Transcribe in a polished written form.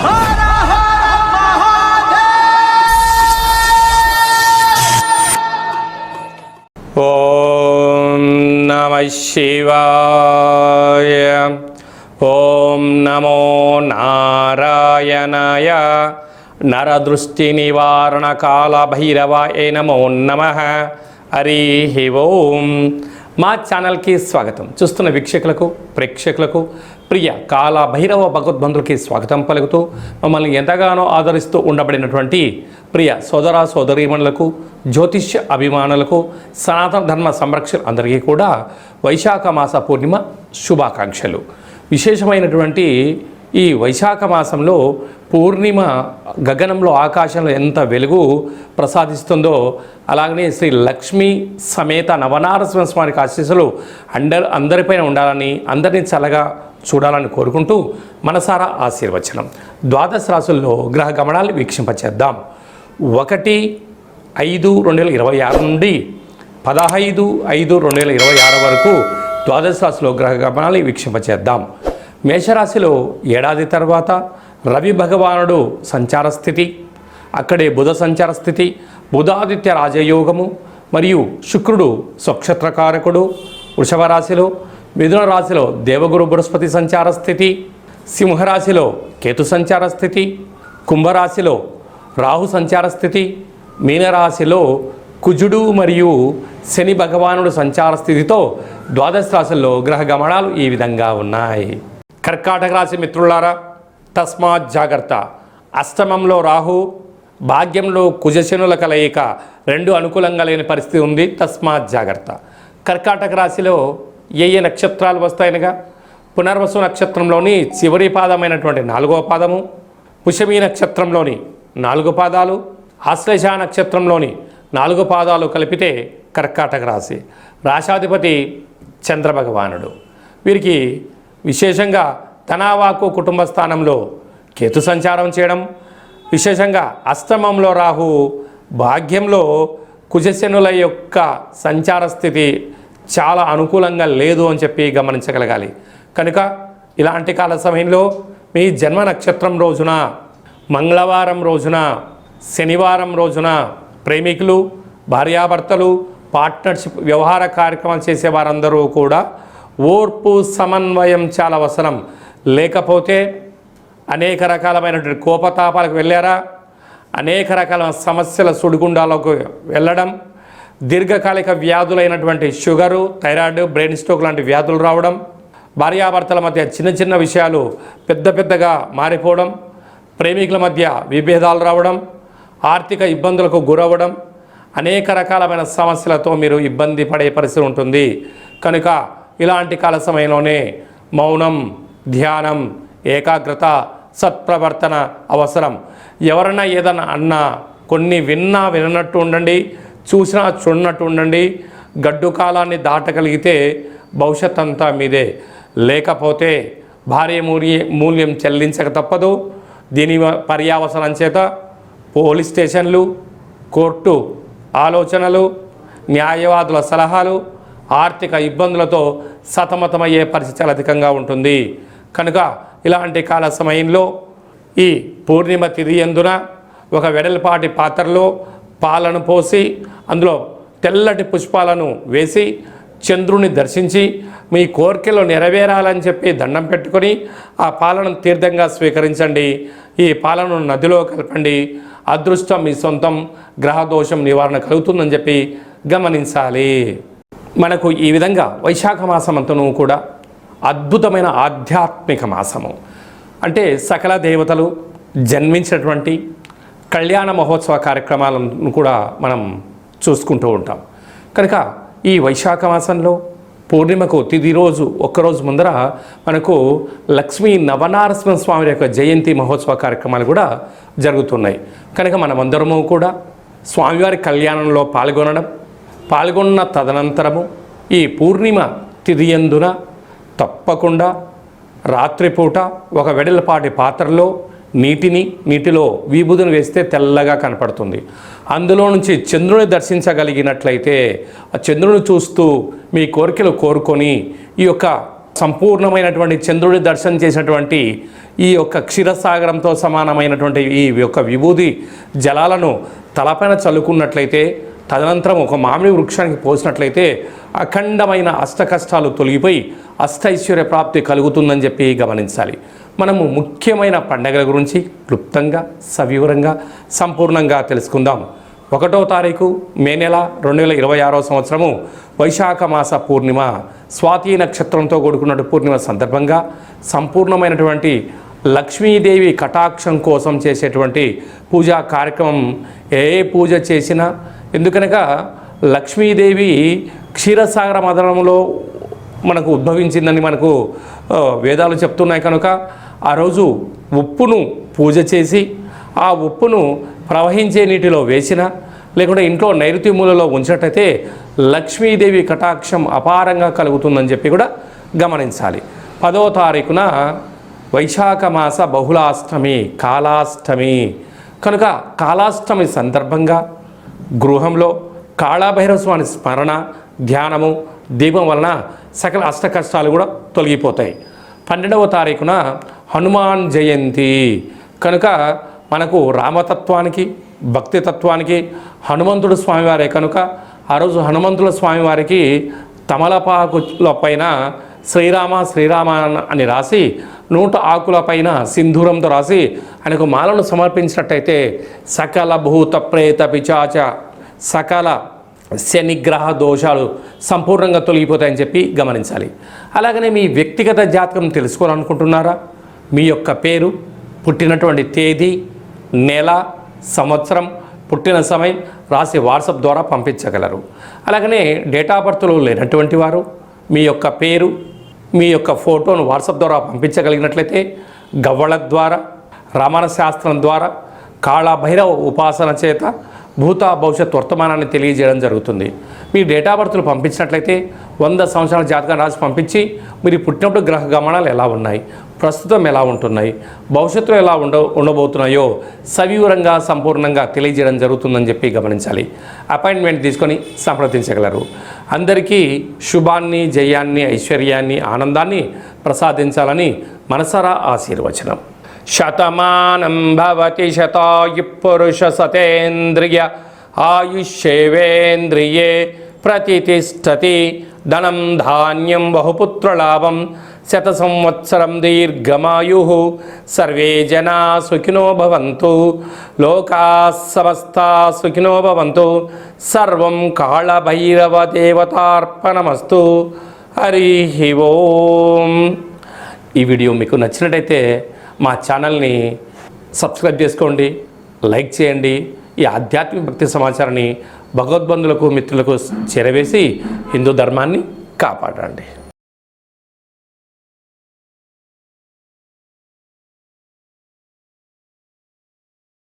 ఓం నమః శివాయ. ఓం నమో నారాయణాయ. నరదృష్టి నివారణ కాల భైరవాయ నమో నమః. హరి ఓం. మా ఛానల్కి స్వాగతం. చూస్తున్న వీక్షకులకు ప్రేక్షకులకు ప్రియ కాల భైరవ భగవద్బంధులకి స్వాగతం పలుకుతూ మమ్మల్ని ఎంతగానో ఆదరిస్తూ ఉండబడినటువంటి ప్రియ సోదర సోదరీమణులకు జ్యోతిష్య అభిమానులకు సనాతన ధర్మ సంరక్షణ అందరికీ కూడా వైశాఖ మాస పూర్ణిమ శుభాకాంక్షలు. విశేషమైనటువంటి ఈ వైశాఖ మాసంలో పూర్ణిమ గగనంలో ఆకాశంలో ఎంత వెలుగు ప్రసాదిస్తుందో అలాగనే శ్రీ లక్ష్మీ సమేత నవనారసింహ స్వామికి ఆశీస్సులు అందరిపైన ఉండాలని అందరినీ చల్లగా చూడాలని కోరుకుంటూ మనసారా ఆశీర్వచనం. ద్వాదశ రాశుల్లో గ్రహ గమనాలు వీక్షింపచేద్దాం. 1/5/2026 నుండి 15/5/2026 వరకు ద్వాదశ రాశిలో గ్రహ గమనాలు వీక్షింపచేద్దాం. మేషరాశిలో ఏడాది తర్వాత రవి భగవానుడు సంచార స్థితి, అక్కడే బుధ సంచార స్థితి, బుధాదిత్య రాజయోగము మరియు శుక్రుడు స్వక్షత్రకారకుడు వృషభ రాశిలో, మిథున రాశిలో దేవగురు బృహస్పతి సంచార స్థితి, సింహరాశిలో కేతు సంచార స్థితి, కుంభరాశిలో రాహు సంచార స్థితి, మీనరాశిలో కుజుడు మరియు శని భగవానుడు సంచార స్థితితో ద్వాదశ రాశుల్లో గ్రహ గమనాలు ఈ విధంగా ఉన్నాయి. కర్కాటక రాశి మిత్రులారా, తస్మాత్ జాగ్రత్త. అష్టమంలో రాహు, భాగ్యంలో కుజశనుల కలయిక, రెండు అనుకూలంగా లేని పరిస్థితి ఉంది. తస్మాత్ జాగ్రత్త. కర్కాటక రాశిలో ఏ నక్షత్రాలు వస్తాయనగా పునర్వసు నక్షత్రంలోని చివరి పాదమైనటువంటి 4వ పాదము, పుష్యమీ నక్షత్రంలోని 4 పాదాలు, ఆశ్లేష నక్షత్రంలోని 4 పాదాలు కలిపితే కర్కాటక రాశి. రాశాధిపతి చంద్రభగవానుడు. వీరికి విశేషంగా ధనావాకు కుటుంబ స్థానంలో కేతు సంచారం చేయడం, విశేషంగా అష్టమంలో రాహు, భాగ్యంలో కుజశనుల యొక్క సంచార స్థితి చాలా అనుకూలంగా లేదు అని చెప్పి గమనించగలగాలి. కనుక ఇలాంటి కాల సమయంలో మీ జన్మ నక్షత్రం రోజున, మంగళవారం రోజున, శనివారం రోజున ప్రేమికులు, భార్యాభర్తలు, పార్ట్నర్షిప్ వ్యవహార కార్యక్రమాలు చేసేవారందరూ కూడా ఓర్పు సమన్వయం చాలా అవసరం. లేకపోతే అనేక రకాలమైనటువంటి కోపతాపాలకు వెళ్ళారా, అనేక రకాల సమస్యల సుడిగుండాలకు వెళ్ళడం, దీర్ఘకాలిక వ్యాధులైనటువంటి షుగరు, థైరాయిడ్, బ్రెయిన్ స్ట్రోక్ లాంటి వ్యాధులు రావడం, భార్యాభర్తల మధ్య చిన్న చిన్న విషయాలు పెద్ద పెద్దగా మారిపోవడం, ప్రేమికుల మధ్య విభేదాలు రావడం, ఆర్థిక ఇబ్బందులకు గురవ్వడం, అనేక రకాలమైన సమస్యలతో మీరు ఇబ్బంది పడే పరిస్థితి ఉంటుంది. కనుక ఇలాంటి కాల సమయంలోనే మౌనం, ధ్యానం, ఏకాగ్రత, సత్ప్రవర్తన అవసరం. ఎవరైనా ఏదన్నా అన్నా కొన్ని విన్నా వినట్టు ఉండండి, చూసినా చూడనట్టు ఉండండి. గడ్డు కాలాన్ని దాటగలిగితే భవిష్యత్ అంతా మీదే. లేకపోతే భారీ మూల్యం చెల్లించక తప్పదు. దీని పర్యావసనం చేత పోలీస్ స్టేషన్లు, కోర్టు ఆలోచనలు, న్యాయవాదుల సలహాలు, ఆర్థిక ఇబ్బందులతో సతమతమయ్యే పరిస్థితి చాలా అధికంగా ఉంటుంది. కనుక ఇలాంటి కాల సమయంలో ఈ పూర్ణిమ తిథి యందున ఒక వెడల్పాటి పాత్రలో పాలను పోసి అందులో తెల్లటి పుష్పాలను వేసి చంద్రుని దర్శించి మీ కోరికలు నెరవేరాలని చెప్పి దండం పెట్టుకొని ఆ పాలను తీర్థంగా స్వీకరించండి. ఈ పాలను నదిలో కలపండి. అదృష్టం మీ సొంతం, గ్రహదోషం నివారణ కలుగుతుందని చెప్పి గమనించాలి. మనకు ఈ విధంగా వైశాఖ మాసం అంతను కూడా అద్భుతమైన ఆధ్యాత్మిక మాసము. అంటే సకల దేవతలు జన్మించినటువంటి కళ్యాణ మహోత్సవ కార్యక్రమాలను కూడా మనం చూసుకుంటూ ఉంటాం. కనుక ఈ వైశాఖ మాసంలో పూర్ణిమకు తిథి రోజు ఒక్కరోజు ముందర మనకు లక్ష్మీ నవనారసింహ స్వామి యొక్క జయంతి మహోత్సవ కార్యక్రమాలు కూడా జరుగుతున్నాయి. కనుక మనమందరము కూడా స్వామివారి కళ్యాణంలో పాల్గొన్న తదనంతరము ఈ పూర్ణిమ తిథి యందున తప్పకుండా రాత్రిపూట ఒక వెడల్పాటి పాత్రలో నీటిలో విభూదిని వేస్తే తెల్లగా కనపడుతుంది. అందులో నుంచి చంద్రుని దర్శించగలిగినట్లయితే ఆ చంద్రుని చూస్తూ మీ కోరికలు కోరుకొని ఈ యొక్క సంపూర్ణమైనటువంటి చంద్రుని దర్శనం చేసినటువంటి ఈ యొక్క క్షీరసాగరంతో సమానమైనటువంటి ఈ యొక్క విభూది జలాలను తలపైన చల్లుకున్నట్లయితే, తదనంతరం ఒక మామిడి వృక్షానికి పోసినట్లయితే అఖండమైన అష్ట కష్టాలు తొలగిపోయి అష్టైశ్వర్య ప్రాప్తి కలుగుతుందని చెప్పి గమనించాలి. మనము ముఖ్యమైన పండగల గురించి క్లుప్తంగా సవివరంగా సంపూర్ణంగా తెలుసుకుందాం. 1వ తారీఖు మే నెల 2026వ సంవత్సరము వైశాఖ మాస పూర్ణిమ, స్వాతి నక్షత్రంతో కూడుకున్న పూర్ణిమ సందర్భంగా సంపూర్ణమైనటువంటి లక్ష్మీదేవి కటాక్షం కోసం చేసేటువంటి పూజా కార్యక్రమం. ఏ పూజ చేసినా, ఎందుకనగా లక్ష్మీదేవి క్షీరసాగర మదనంలో మనకు ఉద్భవించిందని మనకు వేదాలు చెప్తున్నాయి. కనుక ఆ రోజు ఉప్పును పూజ చేసి ఆ ఉప్పును ప్రవహించే నీటిలో వేసిన, లేకుంటే ఇంట్లో నైరుతి మూలలో ఉంచినట్టయితే లక్ష్మీదేవి కటాక్షం అపారంగా కలుగుతుందని చెప్పి కూడా గమనించాలి. 10వ తారీఖున వైశాఖ మాస బహుళాష్టమి, కాళాష్టమి. కనుక కాళాష్టమి సందర్భంగా గృహంలో కాళభైరవ స్వామి స్మరణ, ధ్యానము, దీపం వలన సకల అష్ట కష్టాలు కూడా తొలగిపోతాయి. 12వ తారీఖున హనుమాన్ జయంతి. కనుక మనకు రామతత్వానికి, భక్తి తత్వానికి హనుమంతుడు స్వామివారే. కనుక ఆ రోజు హనుమంతుల స్వామివారికి తమలపాకుల పైన శ్రీరామ శ్రీరామ అని రాసి 100 ఆకుల పైన సింధూరంతో రాసి ఆయనకు మాలను సమర్పించినట్టయితే సకల భూత ప్రేత పిచాచ సకల శనిగ్రహ దోషాలు సంపూర్ణంగా తొలగిపోతాయని చెప్పి గమనించాలి. అలాగనే మీ వ్యక్తిగత జాతకం తెలుసుకోవాలనుకుంటున్నారా? మీ యొక్క పేరు, పుట్టినటువంటి తేదీ, నెల, సంవత్సరం, పుట్టిన సమయం రాసి వాట్సాప్ ద్వారా పంపించగలరు. అలాగనే డేట్ ఆఫ్ బర్త్లో లేనటువంటి వారు మీ యొక్క పేరు, మీ యొక్క ఫోటోను వాట్సాప్ ద్వారా పంపించగలిగినట్లయితే గవ్వళ ద్వారా, రమణ శాస్త్రం ద్వారా, కాళభైరవ ఉపాసన చేత భూత భవిష్యత్ వర్తమానాన్ని తెలియజేయడం జరుగుతుంది. మీ డేట్ ఆఫ్ బర్త్లు పంపించినట్లయితే 100 సంవత్సరాల జాతకం రాసి పంపించి మీరు పుట్టినప్పుడు గ్రహ గమనాలు ఎలా ఉన్నాయి, ప్రస్తుతం ఎలా ఉంటున్నాయి, భవిష్యత్తులో ఎలా ఉండబోతున్నాయో సవివరంగా సంపూర్ణంగా తెలియజేయడం జరుగుతుందని చెప్పి గమనించాలి. అపాయింట్మెంట్ తీసుకొని సంప్రదించగలరు. అందరికీ శుభాన్ని, జయాన్ని, ఐశ్వర్యాన్ని, ఆనందాన్ని ప్రసాదించాలని మనసారా ఆశీర్వచనం. శతమానం భవతి శతాయు పురుష సతేంద్రియ ఆయుష్యేవేంద్రియే ప్రతిష్టతి. ధనం ధాన్యం బహుపుత్రలాభం శత సంవత్సరం దీర్ఘమాయు. సర్వే జనా సుఖినో భవంతు. లోకా సమస్తా సుఖినో భవంతు. సర్వం కాళభైరవ దేవతార్పణమస్తు. హరి ఓం. ఈ వీడియో మీకు నచ్చినట్టయితే మా ఛానల్ని సబ్స్క్రైబ్ చేసుకోండి, లైక్ చేయండి. ఈ ఆధ్యాత్మిక భక్తి సమాచారాన్ని భగవద్బంధులకు, మిత్రులకు చేరవేసి హిందూ ధర్మాన్ని కాపాడండి.